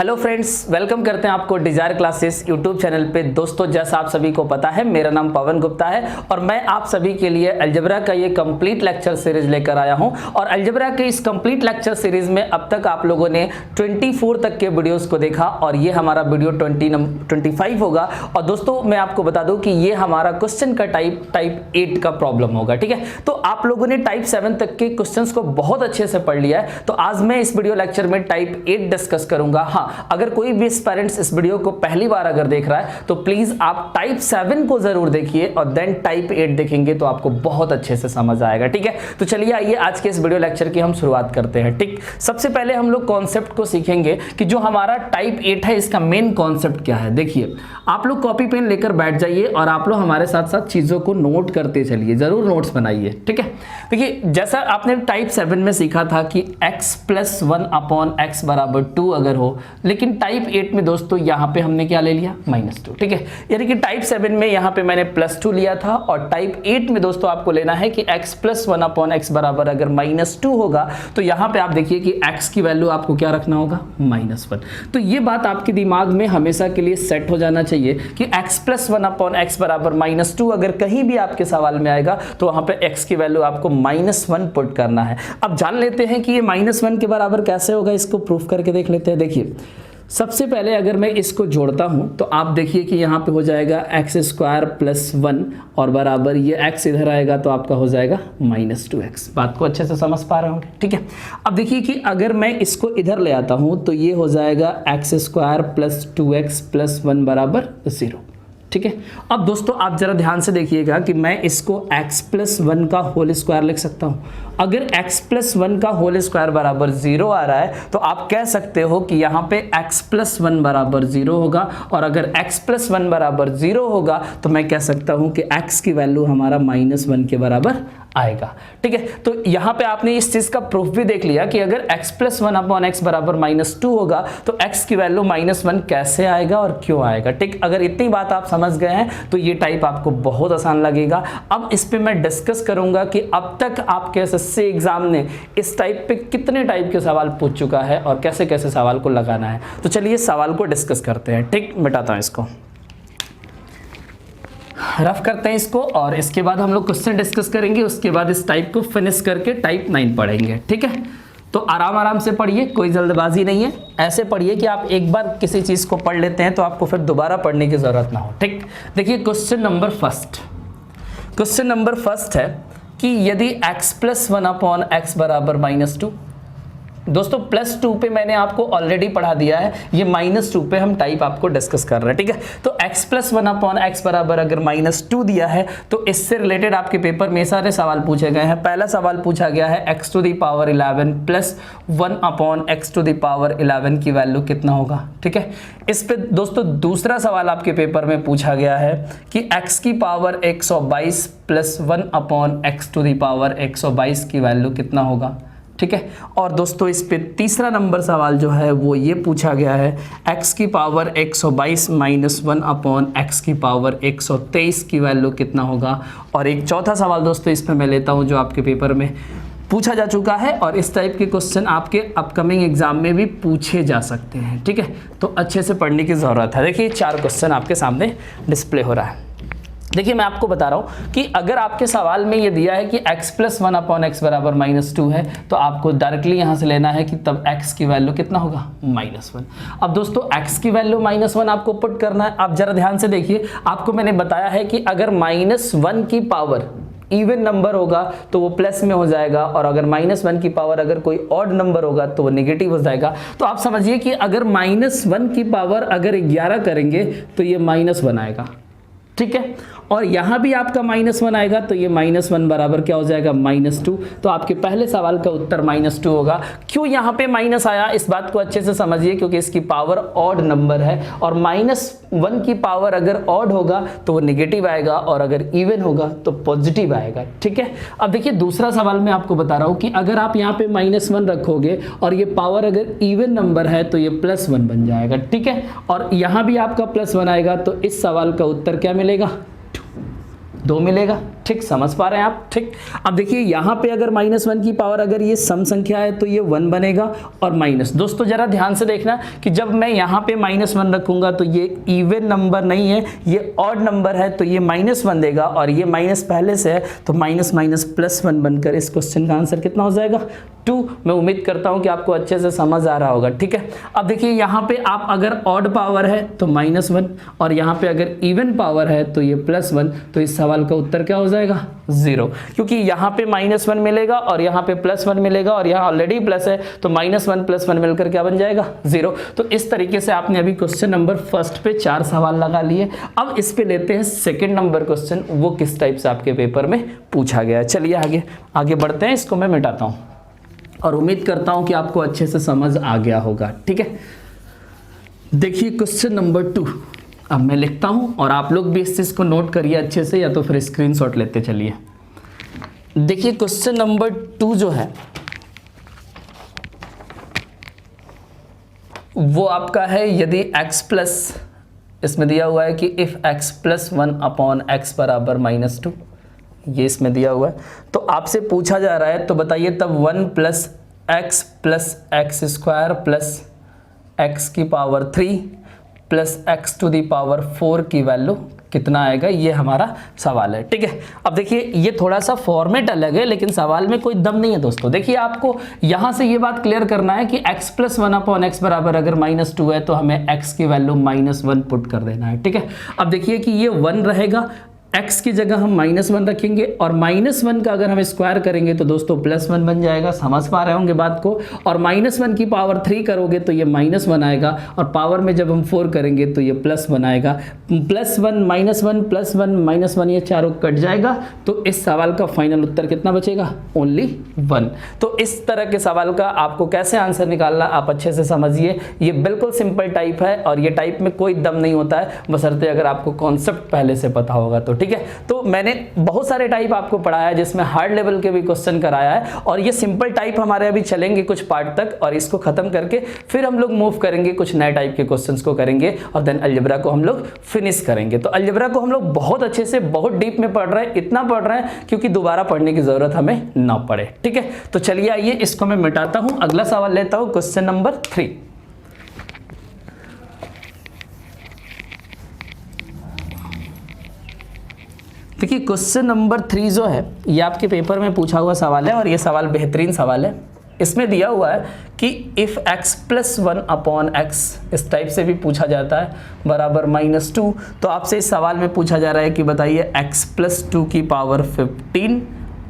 Hello friends, welcome करते हैं आपको डिजायर क्लासेस यूट्यूब चैनल पे। दोस्तों, जैसा आप सभी को पता है, मेरा नाम पवन गुप्ता है और मैं आप सभी के लिए अलजेब्रा का ये कंप्लीट लेक्चर सीरीज लेकर आया हूं। और अलजेब्रा के इस कंप्लीट लेक्चर सीरीज में अब तक आप लोगों ने 24 तक के वीडियोस को देखा और ये हमारा वीडियो 25 होगा। और दोस्तों, मैं आपको बता दूं कि ये हमारा क्वेश्चन का टाइप 8 का प्रॉब्लम होगा। ठीक है, तो आप लोगों ने टाइप 7 तक के क्वेश्चंस को बहुत अच्छे से पढ़ लिया है, तो आज मैं इस वीडियो लेक्चर में टाइप 8 डिस्कस करूंगा। हाँ, अगर कोई भी पेरेंट्स इस वीडियो को पहली बार अगर देख रहा है तो प्लीज आप टाइप 7 को जरूर देखिए और देन टाइप 8 देखेंगे तो आपको बहुत अच्छे से समझ आएगा। ठीक है, तो चलिए आइए आज के इस वीडियो लेक्चर की हम शुरुआत करते हैं। ठीक, सबसे पहले हम लोग कॉन्सेप्ट को सीखेंगे कि जो हमारा टाइप 8 है इसका मेन कॉन्सेप्ट क्या है। देखिए, आप लोग कॉपी पेन लेकर बैठ जाइए और आप लोग हमारे साथ साथ चीजों को नोट करते चलिए, जरूर नोट्स बनाइए। ठीक है, देखिए जैसा आपने टाइप 7 में सीखा था कि x + 1/x = 2 अगर हो, लेकिन टाइप 8 में दोस्तों यहाँ पे हमने क्या ले लिया, -2। ठीक है, यानी कि टाइप 7 में यहाँ पे मैंने +2 लिया था और टाइप 8 में दोस्तों आपको लेना है कि x + 1/x बराबर अगर -2 होगा तो यहाँ पे आप देखिए कि x की वैल्यू आपको क्या रखना होगा, -1। तो ये बात आपके दिमाग में हमेशा के लिए सेट हो जाना चाहिए कि x + 1/x बराबर -2 अगर कहीं भी आपके सवाल में आएगा तो वहां पे x की वैल्यू आपको -1 पुट करना है। अब जान लेते हैं कि ये -1 के बराबर कैसे होगा, इसको प्रूफ करके देख लेते हैं। देखिए, सबसे पहले अगर मैं इसको जोड़ता हूं तो आप देखिए कि यहाँ पे हो जाएगा x² + 1 और बराबर ये x इधर आएगा तो आपका हो जाएगा -2x। बात को अच्छे से समझ पा रहे होंगे। ठीक है, अब देखिए कि अगर मैं इसको इधर ले आता हूं तो ये हो जाएगा x² + 2x + 1 बराबर 0। ठीक है, अब दोस्तों आप जरा ध्यान से देखिएगा कि मैं इसको x + 1 का होल स्क्वायर लिख सकता हूं। अगर x + 1 का होल स्क्वायर बराबर 0 आ रहा है तो आप कह सकते हो कि यहाँ पे x + 1 बराबर 0 होगा। और अगर x + 1 बराबर 0 होगा तो मैं कह सकता हूं कि x की वैल्यू हमारा -1 के बराबर आएगा। ठीक है, तो यहाँ पे आपने इस चीज का प्रूफ भी देख लिया कि अगर x + 1/x बराबर -2 होगा तो x की वैल्यू -1 कैसे आएगा और क्यों आएगा। ठीक, अगर इतनी बात आप समझ गए हैं तो ये टाइप आपको बहुत आसान लगेगा। अब इस पे मैं डिस्कस करूंगा कि अब तक आपके एसएससी एग्जाम ने इस टाइप पे कितने टाइप के सवाल पूछ चुका है और कैसे कैसे सवाल को लगाना है। तो चलिए सवाल को डिस्कस करते हैं। ठीक, मिटाता हूं इसको, रफ करते हैं इसको और इसके बाद हम लोग क्वेश्चन डिस्कस करेंगे। उसके बाद इस टाइप को फिनिश करके टाइप 9 पढ़ेंगे। ठीक है, तो आराम आराम से पढ़िए, कोई जल्दबाजी नहीं है। ऐसे पढ़िए कि आप एक बार किसी चीज को पढ़ लेते हैं तो आपको फिर दोबारा पढ़ने की जरूरत ना हो। ठीक, देखिए क्वेश्चन नंबर फर्स्ट है कि यदि x + 1/x बराबर -2। दोस्तों +2 पे मैंने आपको ऑलरेडी पढ़ा दिया है, ये -2 पे हम टाइप आपको डिस्कस कर रहे हैं। ठीक है, तो x + 1/x बराबर अगर -2 दिया है तो इससे रिलेटेड आपके पेपर में सारे सवाल पूछे गए हैं। पहला सवाल पूछा गया है x to the power 11 + 1/x to the power 11 की वैल्यू कितना होगा। ठीक है, इस पे दोस्तों दूसरा सवाल आपके पेपर में पूछा गया है कि x की power 122 + 1/x to the power 122 की वैल्यू कितना होगा। ठीक है, और दोस्तों इस पे तीसरा नंबर सवाल जो है वो ये पूछा गया है x की पावर 122 - 1/x की पावर 123 की वैल्यू कितना होगा। और एक चौथा सवाल दोस्तों इस पे मैं लेता हूँ जो आपके पेपर में पूछा जा चुका है और इस टाइप के क्वेश्चन आपके अपकमिंग एग्जाम में भी पूछे जा सकते हैं। ठीक है, तो अच्छे से पढ़ने की ज़रूरत है। देखिए 4 क्वेश्चन आपके सामने डिस्प्ले हो रहा है। देखिए मैं आपको बता रहा हूं कि अगर आपके सवाल में ये दिया है कि x + 1/x बराबर -2 है तो आपको डायरेक्टली यहां से लेना है कि तब x की वैल्यू कितना होगा, -1। अब दोस्तों x की वैल्यू -1 आपको पुट करना है। आप जरा ध्यान से देखिए, आपको मैंने बताया है कि अगर -1 की पावर इवन नंबर होगा तो वो प्लस में हो जाएगा और अगर -1 की पावर अगर कोई ऑड नंबर होगा तो वो नेगेटिव हो जाएगा। तो आप समझिए कि अगर -1 की पावर अगर 11 करेंगे तो ये -1 आएगा। ठीक है, और यहां भी आपका -1 आएगा तो ये -1 बराबर क्या हो जाएगा, -2। तो आपके पहले सवाल का उत्तर -2 होगा। क्यों यहां पे माइनस आया, इस बात को अच्छे से समझिए, क्योंकि इसकी पावर ऑड नंबर है और -1 की पावर अगर ऑड होगा तो वो नेगेटिव आएगा और अगर इवन होगा तो पॉजिटिव आएगा। ठीक है, अब देखिए दूसरा सवाल मैं आपको बता रहा हूं कि अगर आप यहाँ पे -1 रखोगे और ये पावर अगर इवन नंबर है तो ये +1 बन जाएगा। ठीक है, और यहां भी आपका +1 आएगा तो इस सवाल का उत्तर क्या मिलेगा, 2 मिलेगा। ठीक, समझ पा रहे हैं आप? ठीक, अब देखिए यहाँ पे अगर -1 की पावर, अगर ये सम संख्या है तो ये 1 बनेगा और माइनस। दोस्तों जरा ध्यान से देखना कि जब मैं यहाँ पे -1 रखूंगा तो ये इवन नंबर नहीं है, ये ऑड नंबर है, तो ये -1 देगा और ये माइनस पहले से है तो माइनस माइनस +1 बनकर इस क्वेश्चन का आंसर कितना हो जाएगा? 2। मैं उम्मीद करता हूं कि आपको अच्छे से समझ आ रहा होगा। ठीक है, अब देखिए यहाँ पे आप अगर ऑड पावर है तो -1 और यहाँ पे अगर इवन पावर है तो ये +1, तो इस सवाल का उत्तर क्या हो जाएगा? 0, क्योंकि यहाँ पे -1 मिलेगा और यहाँ पे +1 मिलेगा और यहाँ ऑलरेडी प्लस है तो -1 +1 मिलकर क्या बन जाएगा? 0। तो इस तरीके से आपने अभी क्वेश्चन नंबर फर्स्ट पे 4 सवाल लगा लिए। अब इस पे लेते हैं सेकेंड नंबर क्वेश्चन, वो किस टाइप से आपके पेपर में पूछा गया है। चलिए आगे बढ़ते हैं, इसको मैं मिटाता हूँ और उम्मीद करता हूं कि आपको अच्छे से समझ आ गया होगा। ठीक है, देखिए क्वेश्चन नंबर 2 अब मैं लिखता हूं और आप लोग भी इस चीज को नोट करिए अच्छे से, या तो फिर स्क्रीनशॉट लेते चलिए। देखिए क्वेश्चन नंबर 2 जो है वो आपका है, यदि x प्लस, इसमें दिया हुआ है कि इफ x + 1 अपॉन x बराबर -2, ये इसमें दिया हुआ है, तो आपसे पूछा जा रहा है तो बताइए तब 1 + x + x² प्लस x की power 3 plus x to the power 4 की वैल्यू कितना आएगा, ये हमारा सवाल है। ठीक है, अब देखिए ये थोड़ा सा फॉर्मेट अलग है लेकिन सवाल में कोई दम नहीं है दोस्तों। देखिए आपको यहां से ये बात क्लियर करना है कि x + 1 अपॉन x बराबर अगर -2 है तो हमें x की वैल्यू -1 पुट कर देना है। ठीक है, अब देखिए कि ये 1 रहेगा, x की जगह हम -1 रखेंगे और -1 का अगर हम स्क्वायर करेंगे तो दोस्तों +1 बन जाएगा। समझ पा रहे होंगे बात को। और -1 की पावर 3 करोगे तो ये -1 आएगा और पावर में जब हम 4 करेंगे तो ये +1 आएगा। +1 -1 +1 -1 ये चारों कट जाएगा, तो इस सवाल का फाइनल उत्तर कितना बचेगा? ओनली 1। तो इस तरह के सवाल का आपको कैसे आंसर निकालना आप अच्छे से समझिए। ये बिल्कुल सिंपल टाइप है और ये टाइप में कोई दम नहीं होता है, बशर्ते अगर आपको कॉन्सेप्ट पहले से पता होगा तो। ठीक है, तो मैंने बहुत सारे टाइप आपको पढ़ाया जिसमें हार्ड लेवल के भी क्वेश्चन कराया है और ये सिंपल टाइप हमारे अभी चलेंगे कुछ पार्ट तक, और इसको खत्म करके फिर हम लोग मूव करेंगे, कुछ नए टाइप के क्वेश्चंस को करेंगे और देन अलजेब्रा को हम लोग फिनिश करेंगे। तो अलजेब्रा को हम लोग बहुत अच्छे से, बहुत डीप में पढ़ रहे हैं, इतना पढ़ रहे हैं क्योंकि दोबारा पढ़ने की जरूरत हमें ना पड़े। ठीक है, तो चलिए आइए इसको मैं मिटाता हूं, अगला सवाल लेता हूं, क्वेश्चन नंबर 3। देखिए क्वेश्चन नंबर 3 जो है ये आपके पेपर में पूछा हुआ सवाल है और ये सवाल बेहतरीन सवाल है। इसमें दिया हुआ है कि इफ x + 1 अपॉन x, इस टाइप से भी पूछा जाता है, बराबर -2, तो आपसे इस सवाल में पूछा जा रहा है कि बताइए x + 2 की पावर 15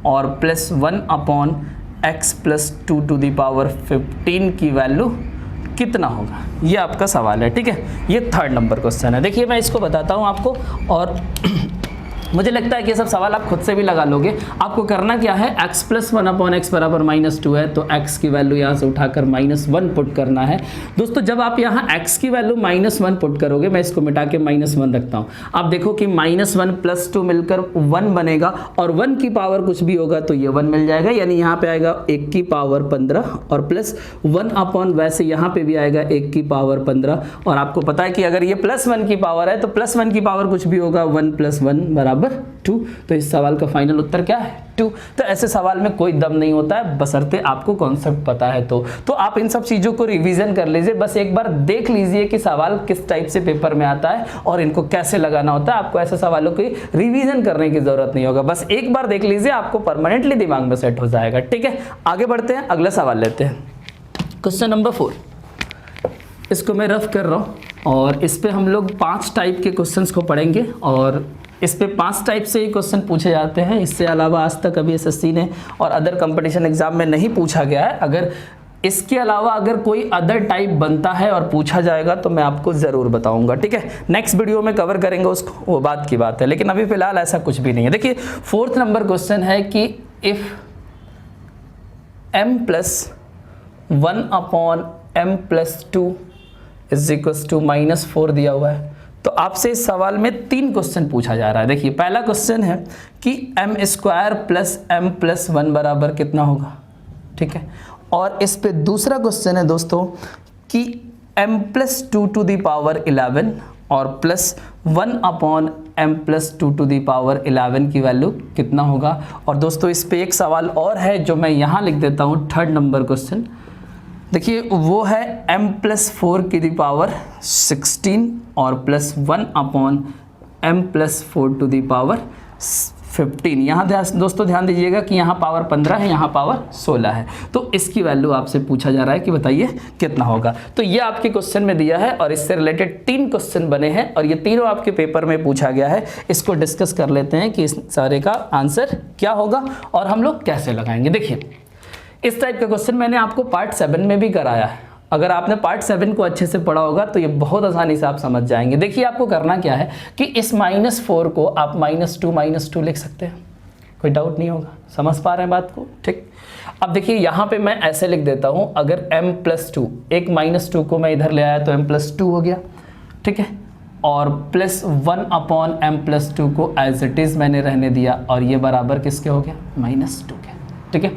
और +1 upon x + 2 to the power 15 की वैल्यू कितना होगा, ये आपका सवाल है। ठीक है, ये 3rd नंबर क्वेश्चन है। देखिए मैं इसको बताता हूँ आपको, और मुझे लगता है कि ये सब सवाल आप खुद से भी लगा लोगे। आपको करना क्या है, x + 1 अपॉन x बराबर -2 है तो x की वैल्यू यहाँ से उठाकर -1 पुट करना है। दोस्तों जब आप यहाँ x की वैल्यू -1 पुट करोगे, मैं इसको मिटा के -1 रखता हूँ, आप देखो कि -1 + 2 मिलकर 1 बनेगा और 1 की पावर कुछ भी होगा तो ये 1 मिल जाएगा, यानी यहाँ पे आएगा 1 की पावर 15 और +1 अपॉन, वैसे यहाँ पे भी आएगा 1 की पावर 15। और आपको पता है कि अगर ये +1 की पावर है तो +1 की पावर कुछ भी होगा, 1 + 1 बराबर 2। तो इस सवाल का फाइनल उत्तर क्या है? 2। तो ऐसे सवाल में कोई दम नहीं होता है, बशर्ते आपको कॉन्सेप्ट पता है तो आप इन सब चीजों को रिवीजन कर लीजिए, बस एक बार देख लीजिए कि सवाल किस टाइप से पेपर में आता है और इनको कैसे लगाना होता है। आपको ऐसे सवालों की रिवीजन करने की जरूरत नहीं होगा, बस एक बार देख लीजिए, आपको परमानेंटली दिमाग में सेट हो जाएगा। ठीक है, आगे बढ़ते हैं, अगला सवाल लेते हैं, क्वेश्चन नंबर 4। इसको मैं रफ कर रहा हूं और इस पे हम लोग 5 टाइप के क्वेश्चंस को पढ़ेंगे और इस पे 5 टाइप से ही क्वेश्चन पूछे जाते हैं। इससे अलावा आज तक अभी एसएससी ने और अदर कंपटीशन एग्जाम में नहीं पूछा गया है। अगर इसके अलावा अगर कोई अदर टाइप बनता है और पूछा जाएगा तो मैं आपको ज़रूर बताऊंगा। ठीक है, नेक्स्ट वीडियो में कवर करेंगे उसको, वो बात की बात है, लेकिन अभी फिलहाल ऐसा कुछ भी नहीं है। देखिए 4th नंबर क्वेश्चन है कि इफ m + 1 अपॉन m + 2 = -4 दिया हुआ है, तो आपसे इस सवाल में 3 क्वेश्चन पूछा जा रहा है। देखिए पहला क्वेश्चन है कि m² + m + 1 बराबर कितना होगा। ठीक है, और इस पे दूसरा क्वेश्चन है दोस्तों कि m + 2 टू दी पावर 11 और +1 upon m plus 2 to the power 11 की वैल्यू कितना होगा। और दोस्तों इस पे एक सवाल और है जो मैं यहाँ लिख देता हूँ, थर्ड नंबर क्वेश्चन। देखिए वो है m प्लस 4 की दी पावर 16 और plus 1 upon m plus 4 to the power 15। यहाँ दोस्तों ध्यान दीजिएगा कि यहाँ पावर 15 है, यहाँ पावर 16 है, तो इसकी वैल्यू आपसे पूछा जा रहा है कि बताइए कितना होगा। तो ये आपके क्वेश्चन में दिया है और इससे रिलेटेड 3 क्वेश्चन बने हैं और ये तीनों आपके पेपर में पूछा गया है। इसको डिस्कस कर लेते हैं कि इस सारे का आंसर क्या होगा और हम लोग कैसे लगाएंगे। देखिए इस टाइप का क्वेश्चन मैंने आपको पार्ट 7 में भी कराया है। अगर आपने पार्ट 7 को अच्छे से पढ़ा होगा तो ये बहुत आसानी से आप समझ जाएंगे। देखिए आपको करना क्या है कि इस -4 को आप -2 लिख सकते हैं, कोई डाउट नहीं होगा। समझ पा रहे हैं बात को, ठीक। अब देखिए यहाँ पे मैं ऐसे लिख देता हूँ, अगर m प्लस 2, एक -2 को मैं इधर ले आया तो m प्लस 2 हो गया, ठीक है, और प्लस 1 अपॉन m प्लस 2 को एज इट इज़ मैंने रहने दिया और ये बराबर किसके हो गया, -2 के, ठीक है।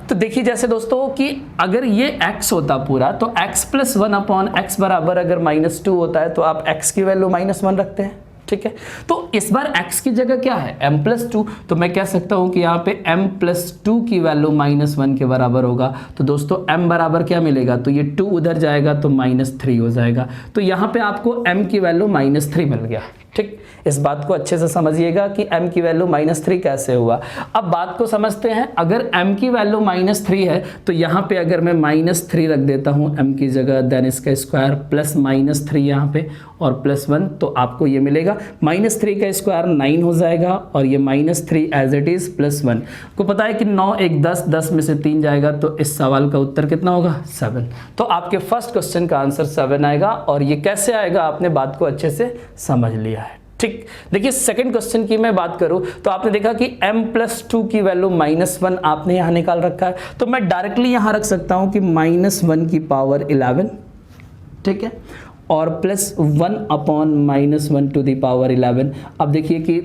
तो देखिए जैसे दोस्तों कि अगर ये x होता पूरा तो x प्लस 1 अपॉन x बराबर अगर -2 होता है तो आप x की वैल्यू -1 रखते हैं, ठीक है। तो इस बार x की जगह क्या है, m प्लस 2, तो मैं कह सकता हूं कि यहाँ पे m प्लस 2 की वैल्यू -1 के बराबर होगा। तो दोस्तों m बराबर क्या मिलेगा, तो ये 2 उधर जाएगा तो -3 हो जाएगा। तो यहाँ पे आपको m की वैल्यू -3 मिल गया, ठीक। इस बात को अच्छे से समझिएगा कि m की वैल्यू -3 कैसे हुआ। अब बात को समझते हैं, अगर m की वैल्यू -3 है तो यहाँ पे अगर मैं -3 रख देता हूँ m की जगह, देन इसका स्क्वायर प्लस -3 यहाँ पे और प्लस 1, तो आपको ये मिलेगा -3 का स्क्वायर 9 हो जाएगा और ये -3 एज इट इज़ प्लस 1। को पता है कि 9 1 10, 10 में से 3 जाएगा तो इस सवाल का उत्तर कितना होगा, 7। तो आपके फर्स्ट क्वेश्चन का आंसर 7 आएगा और ये कैसे आएगा आपने बात को अच्छे से समझ लिया है, ठीक। देखिए सेकंड क्वेश्चन की मैं बात करूं तो आपने देखा कि m प्लस 2 की वैल्यू -1 आपने यहां निकाल रखा है, तो मैं डायरेक्टली यहां रख सकता हूं कि -1 की पावर 11, ठीक है, और plus 1 upon -1 to the power 11। अब देखिए कि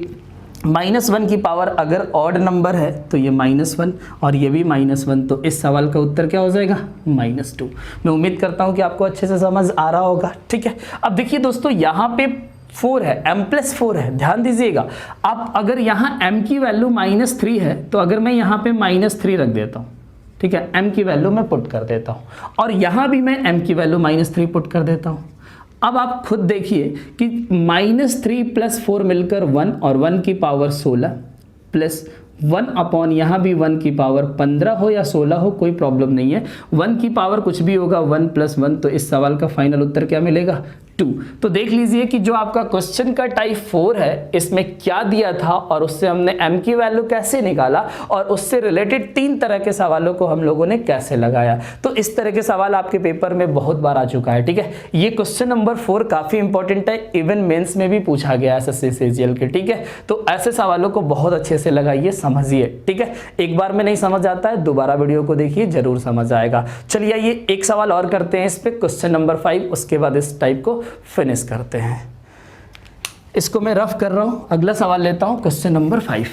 -1 की पावर अगर ऑड नंबर है तो ये -1 और ये भी -1, तो इस सवाल का उत्तर क्या हो जाएगा, -2। मैं उम्मीद करता हूं कि आपको अच्छे से समझ आ रहा होगा, ठीक है। अब देखिए दोस्तों यहाँ पे 4 है, m प्लस 4 है, ध्यान दीजिएगा। अब अगर यहाँ m की वैल्यू -3 है तो अगर मैं यहाँ पे -3 रख देता हूँ, ठीक है, m की वैल्यू मैं पुट कर देता हूँ और यहाँ भी मैं m की वैल्यू -3 पुट कर देता हूँ। अब आप खुद देखिए कि -3 प्लस 4 मिलकर 1 और 1 की पावर 16 प्लस 1 अपॉन यहाँ भी 1 की पावर 15 हो या 16 हो, कोई प्रॉब्लम नहीं है। 1 की पावर कुछ भी होगा, 1 प्लस 1, तो इस सवाल का फाइनल उत्तर क्या मिलेगा, 2। तो देख लीजिए कि जो आपका क्वेश्चन का टाइप 4 है इसमें क्या दिया था और उससे हमने m की वैल्यू कैसे निकाला और उससे रिलेटेड 3 तरह के सवालों को हम लोगों ने कैसे लगाया। तो इस तरह के सवाल आपके पेपर में बहुत बार आ चुका है, ठीक है। ये क्वेश्चन नंबर 4 काफ़ी इंपॉर्टेंट है, इवन मेंस में भी पूछा गया है SSC CGL के, ठीक है। तो ऐसे सवालों को बहुत अच्छे से लगाइए, समझिए, ठीक है। एक बार में नहीं समझ आता है, दोबारा वीडियो को देखिए, जरूर समझ आएगा। चलिए ये एक सवाल और करते हैं इस पे, क्वेश्चन नंबर 5, उसके बाद इस टाइप को फिनिश करते हैं। इसको मैं रफ कर रहा हूं, अगला सवाल लेता हूं, क्वेश्चन नंबर 5।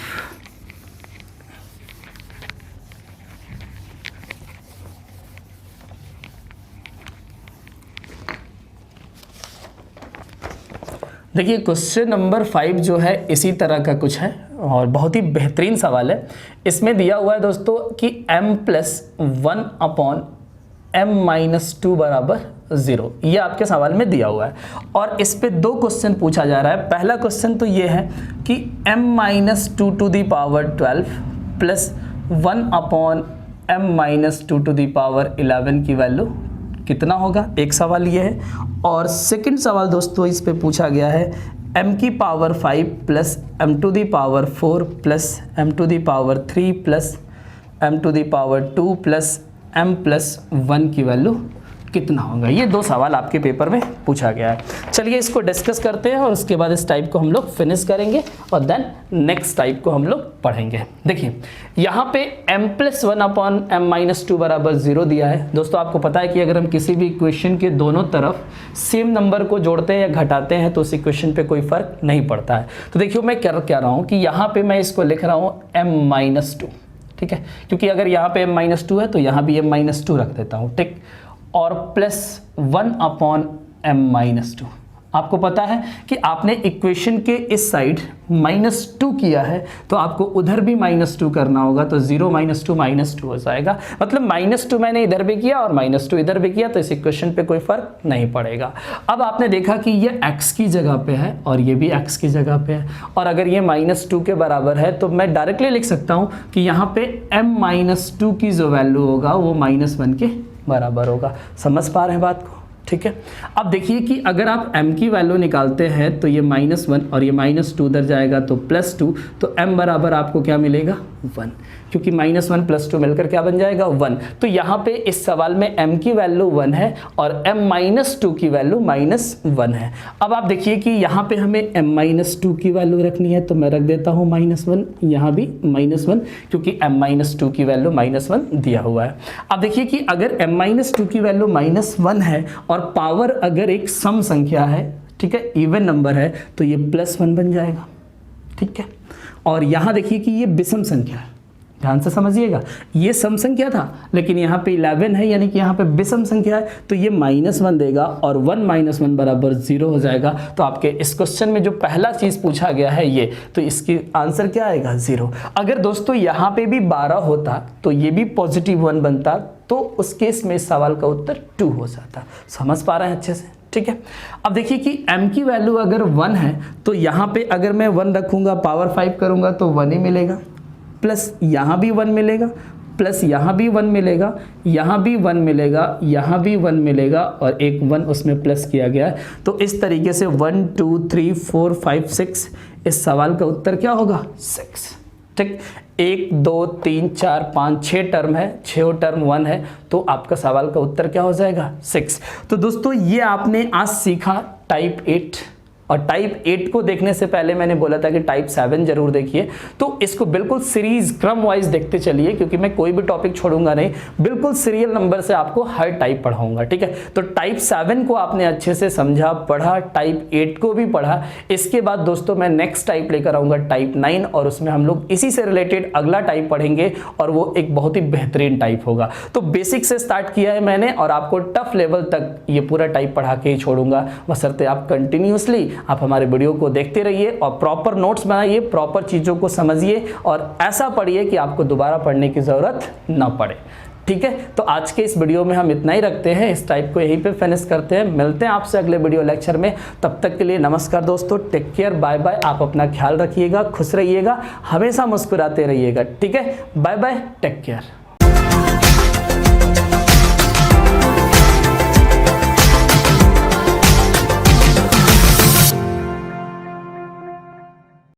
देखिए क्वेश्चन नंबर 5 जो है इसी तरह का कुछ है और बहुत ही बेहतरीन सवाल है। इसमें दिया हुआ है दोस्तों कि m प्लस 1 अपॉन m-2 बराबर 0, ये आपके सवाल में दिया हुआ है और इस पे 2 क्वेश्चन पूछा जा रहा है। पहला क्वेश्चन तो ये है कि m-2 to the power 12 plus 1 upon m-2 to the power 11 की वैल्यू कितना होगा, एक सवाल ये है। और सेकंड सवाल दोस्तों इस पे पूछा गया है m की power 5 plus m to the power 4 plus m to the power 3 plus m to the power 2 plus m plus 1 की वैल्यू कितना होगा। ये 2 सवाल आपके पेपर में पूछा गया है। चलिए इसको डिस्कस करते हैं और उसके बाद इस टाइप को हम लोग फिनिश करेंगे और देन नेक्स्ट टाइप को हम लोग पढ़ेंगे। देखिए यहाँ पे m प्लस 1 अपॉन m-2 बराबर 0 दिया है। दोस्तों आपको पता है कि अगर हम किसी भी इक्वेशन के दोनों तरफ सेम नंबर को जोड़ते हैं या घटाते हैं तो उस इक्वेशन पे कोई फर्क नहीं पड़ता है। तो देखिए मैं क्या रहा हूँ कि यहाँ पे मैं इसको लिख रहा हूँ m-2, ठीक है, क्योंकि अगर यहाँ पे m-2 है तो यहाँ भी m-2 रख देता हूँ, ठीक, और प्लस 1 अपॉन m-2। आपको पता है कि आपने इक्वेशन के इस साइड -2 किया है तो आपको उधर भी -2 करना होगा, तो 0 -2 -2 हो जाएगा। मतलब -2 मैंने इधर भी किया और -2 इधर भी किया, तो इस इक्वेशन पे कोई फर्क नहीं पड़ेगा। अब आपने देखा कि ये x की जगह पे है और ये भी x की जगह पे है, और अगर ये -2 के बराबर है तो मैं डायरेक्टली लिख सकता हूँ कि यहाँ पे m-2 की जो वैल्यू होगा वो -1 के बराबर होगा। समझ पा रहे हैं बात को? ठीक है। अब देखिए कि अगर आप m की वैल्यू निकालते हैं तो ये -1 और ये -2 उधर जाएगा तो +2, तो m बराबर आपको क्या मिलेगा 1, क्योंकि -1 + 2 मिलकर क्या बन जाएगा 1। तो यहाँ पे इस सवाल में m की वैल्यू 1 है और m-2 की वैल्यू -1 है। अब आप देखिए कि यहाँ पे हमें m-2 की वैल्यू रखनी है, तो मैं रख देता हूँ -1, यहाँ भी -1, क्योंकि m-2 की वैल्यू -1 दिया हुआ है। अब देखिए कि अगर m-2 की वैल्यू -1 है और पावर अगर एक सम संख्या है, ठीक है, इवन नंबर है, तो ये +1 बन जाएगा। ठीक है। और यहाँ देखिए कि ये विषम संख्या है, ध्यान से समझिएगा, ये सम संख्या था लेकिन यहाँ पे 11 है, यानी कि यहाँ पे विषम संख्या है, तो ये -1 देगा और 1 - 1 बराबर 0 हो जाएगा। तो आपके इस क्वेश्चन में जो पहला चीज पूछा गया है ये, तो इसकी आंसर क्या आएगा 0। अगर दोस्तों यहाँ पे भी 12 होता तो ये भी +1 बनता, तो उस केस में इस सवाल का उत्तर 2 हो जाता। समझ पा रहे हैं अच्छे से? ठीक है। अब देखिए कि m की वैल्यू अगर 1 है तो यहाँ पे अगर मैं 1 रखूंगा, पावर 5 करूंगा तो 1 ही मिलेगा, प्लस यहाँ भी 1 मिलेगा, प्लस यहाँ भी 1 मिलेगा, यहाँ भी 1 मिलेगा, यहाँ भी 1 मिलेगा और एक 1 उसमें प्लस किया गया है। तो इस तरीके से 1 2 3 4 5 6, इस सवाल का उत्तर क्या होगा 6। ठीक, 1 2 3 4 5 6 टर्म है, 6 टर्म 1 है, तो आपका सवाल का उत्तर क्या हो जाएगा 6। तो दोस्तों ये आपने आज सीखा टाइप 8, और टाइप 8 को देखने से पहले मैंने बोला था कि टाइप 7 जरूर देखिए। तो इसको बिल्कुल सीरीज क्रम वाइज देखते चलिए, क्योंकि मैं कोई भी टॉपिक छोड़ूंगा नहीं, बिल्कुल सीरियल नंबर से आपको हर टाइप पढ़ाऊंगा। ठीक है। तो टाइप 7 को आपने अच्छे से समझा, पढ़ा, टाइप 8 को भी पढ़ा। इसके बाद दोस्तों मैं नेक्स्ट टाइप लेकर आऊंगा टाइप 9, और उसमें हम लोग इसी से रिलेटेड अगला टाइप पढ़ेंगे और वो एक बहुत ही बेहतरीन टाइप होगा। तो बेसिक से स्टार्ट किया है मैंने और आपको टफ लेवल तक ये पूरा टाइप पढ़ा के ही छोड़ूंगा, बशर्ते आप कंटिन्यूसली आप हमारे वीडियो को देखते रहिए और प्रॉपर नोट्स बनाइए, प्रॉपर चीज़ों को समझिए और ऐसा पढ़िए कि आपको दोबारा पढ़ने की ज़रूरत ना पड़े। ठीक है। तो आज के इस वीडियो में हम इतना ही रखते हैं, इस टाइप को यहीं पे फिनिश करते हैं। मिलते हैं आपसे अगले वीडियो लेक्चर में, तब तक के लिए नमस्कार दोस्तों, टेक केयर, बाय बाय। आप अपना ख्याल रखिएगा, खुश रहिएगा, हमेशा मुस्कुराते रहिएगा। ठीक है, बाय बाय, टेक केयर।